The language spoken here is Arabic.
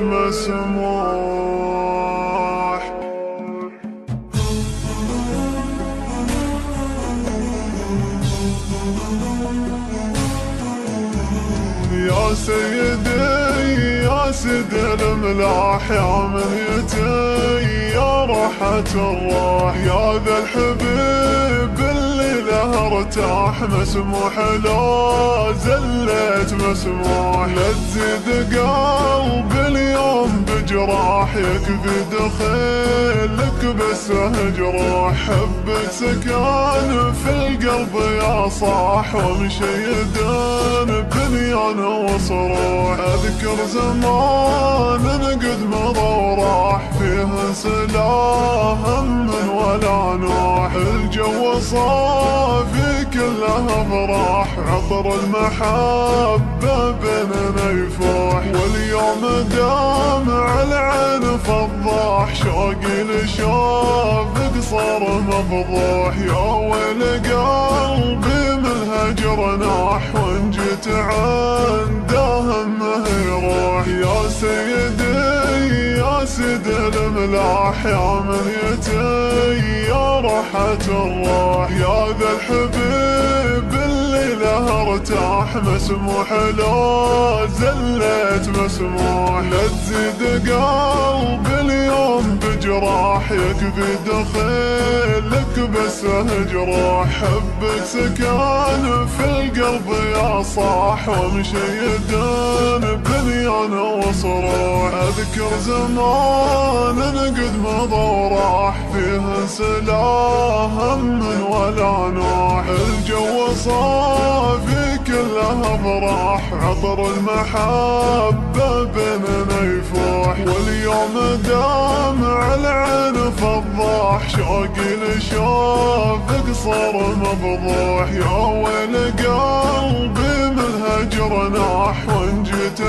مسموح. يا سيدي يا سيد الملاح يا منيتي يا راحة الروح، يا ذا الحبيب اللي له ارتاح مسموح لا زلت مسموح. لا تزيد قلبي اليوم بجراح، يكفي دخيلك بس جروح. حبك سكان في القلب يا صاح، ومشيد بنيان وصروح. اذكر زمان قد مضى وراح، فيه سلا هم ولا نوح. الجو صافي كله افراح، عطر المحبة بيننا يفوح. واليوم دامع العين فضاح، شوقي لشوفك صار مفضوح. يا ويل قلبي من الهجر ناح، وان جيت عنده همه يروح. يا سيدي يا سيد الملاح يا منيتي يا راحة الروح، يا ذا الحبيب اللي له ارتاح مسموح لا زلت مسموح. لا تزيد قلبي اليوم بجراح، يكفي دخيلك بس جروح. حبك سكان في القلب يا صاح، ومشيد بنيان وصروح. اذكر زمان قد مضى وراح، فيه سلا هم ولا نوح. الجو صافي كله افراح، عطر المحبة بيننا يفوح. واليوم دامع العين فضاح، شوقي لشوفك صار مفضوح. يا ويل قلبي من الهجر ناح، وان جيت